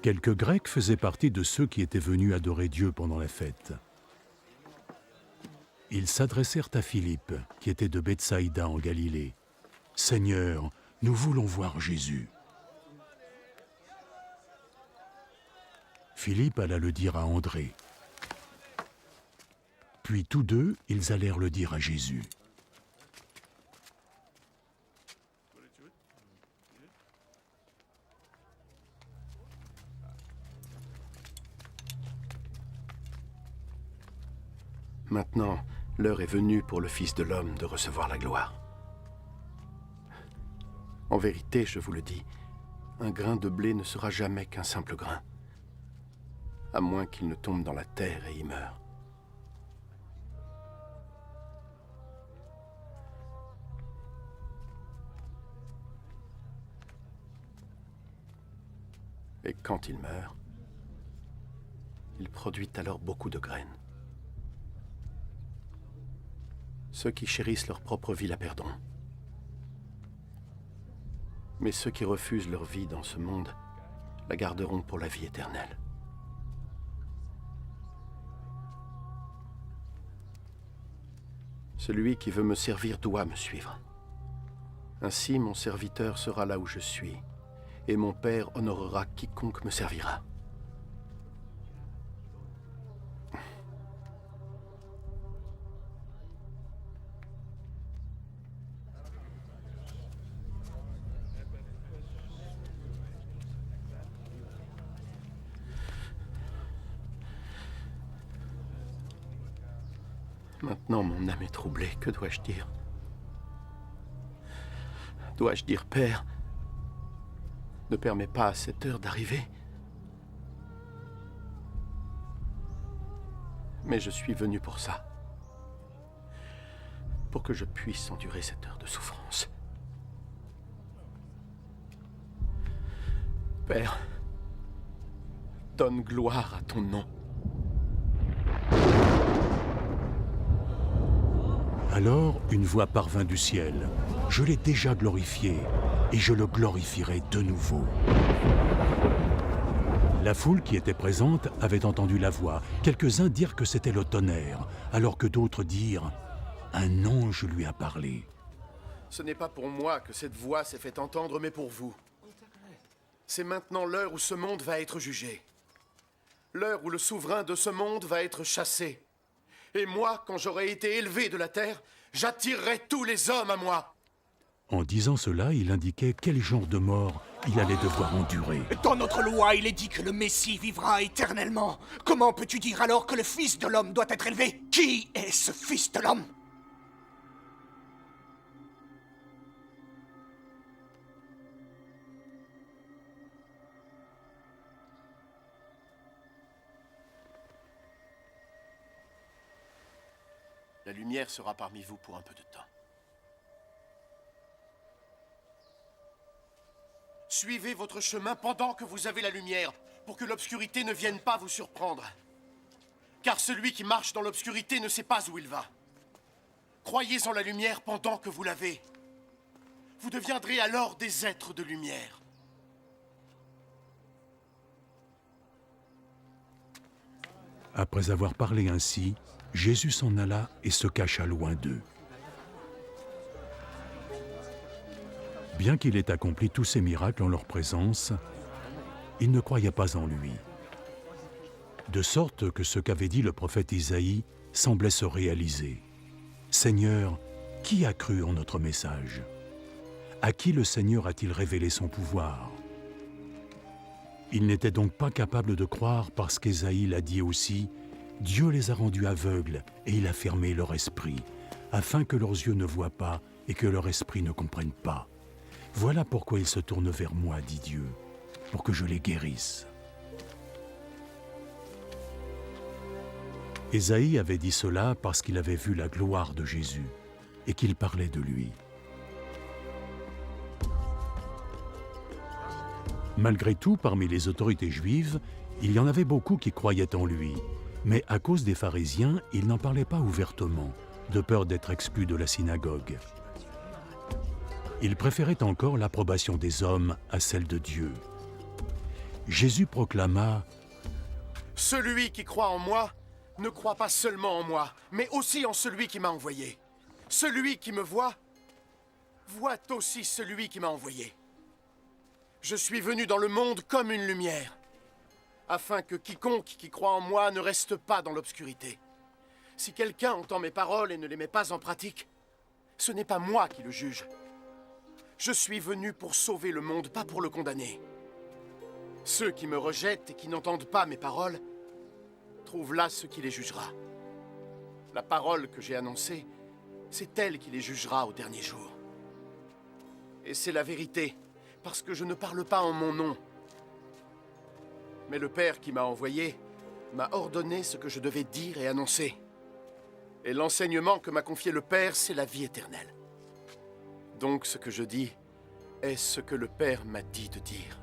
Quelques Grecs faisaient partie de ceux qui étaient venus adorer Dieu pendant la fête. Ils s'adressèrent à Philippe, qui était de Bethsaïda en Galilée. « Seigneur, nous voulons voir Jésus. » Philippe alla le dire à André. Puis tous deux, ils allèrent le dire à Jésus. Maintenant, l'heure est venue pour le Fils de l'homme de recevoir la gloire. En vérité, je vous le dis, un grain de blé ne sera jamais qu'un simple grain, à moins qu'il ne tombe dans la terre et y meure. Et quand il meurt, il produit alors beaucoup de graines. Ceux qui chérissent leur propre vie la perdront. Mais ceux qui refusent leur vie dans ce monde la garderont pour la vie éternelle. Celui qui veut me servir doit me suivre. Ainsi, mon serviteur sera là où je suis, et mon Père honorera quiconque me servira. Maintenant, mon âme est troublée. Que dois-je dire? Dois-je dire, Père, ne permets pas à cette heure d'arriver? Mais je suis venu pour ça. Pour que je puisse endurer cette heure de souffrance. Père, donne gloire à ton nom. Alors, une voix parvint du ciel. « Je l'ai déjà glorifié, et je le glorifierai de nouveau. » La foule qui était présente avait entendu la voix. Quelques-uns dirent que c'était le tonnerre, alors que d'autres dirent « Un ange lui a parlé. » Ce n'est pas pour moi que cette voix s'est fait entendre, mais pour vous. C'est maintenant l'heure où ce monde va être jugé. L'heure où le souverain de ce monde va être chassé. Et moi, quand j'aurai été élevé de la terre, j'attirerai tous les hommes à moi. En disant cela, il indiquait quel genre de mort il allait devoir endurer. Dans notre loi, il est dit que le Messie vivra éternellement. Comment peux-tu dire alors que le Fils de l'homme doit être élevé? Qui est ce Fils de l'homme? La lumière sera parmi vous pour un peu de temps. Suivez votre chemin pendant que vous avez la lumière, pour que l'obscurité ne vienne pas vous surprendre. Car celui qui marche dans l'obscurité ne sait pas où il va. Croyez en la lumière pendant que vous l'avez. Vous deviendrez alors des êtres de lumière. Après avoir parlé ainsi, Jésus s'en alla et se cacha loin d'eux. Bien qu'il ait accompli tous ces miracles en leur présence, ils ne croyaient pas en lui. De sorte que ce qu'avait dit le prophète Isaïe semblait se réaliser. « Seigneur, qui a cru en notre message? À qui le Seigneur a-t-il révélé son pouvoir ?» Ils n'étaient donc pas capables de croire parce qu'Ésaïe l'a dit aussi. Dieu les a rendus aveugles et il a fermé leur esprit, afin que leurs yeux ne voient pas et que leur esprit ne comprenne pas. Voilà pourquoi ils se tournent vers moi, dit Dieu, pour que je les guérisse. Ésaïe avait dit cela parce qu'il avait vu la gloire de Jésus et qu'il parlait de lui. Malgré tout, parmi les autorités juives, il y en avait beaucoup qui croyaient en lui. Mais à cause des pharisiens, il n'en parlait pas ouvertement, de peur d'être exclu de la synagogue. Il préférait encore l'approbation des hommes à celle de Dieu. Jésus proclama « Celui qui croit en moi ne croit pas seulement en moi, mais aussi en celui qui m'a envoyé. Celui qui me voit aussi celui qui m'a envoyé. Je suis venu dans le monde comme une lumière, afin que quiconque qui croit en moi ne reste pas dans l'obscurité. Si quelqu'un entend mes paroles et ne les met pas en pratique, ce n'est pas moi qui le juge. Je suis venu pour sauver le monde, pas pour le condamner. Ceux qui me rejettent et qui n'entendent pas mes paroles trouvent là ce qui les jugera. La parole que j'ai annoncée, c'est elle qui les jugera au dernier jour. Et c'est la vérité, parce que je ne parle pas en mon nom. Mais le Père qui m'a envoyé m'a ordonné ce que je devais dire et annoncer. Et l'enseignement que m'a confié le Père, c'est la vie éternelle. Donc ce que je dis est ce que le Père m'a dit de dire.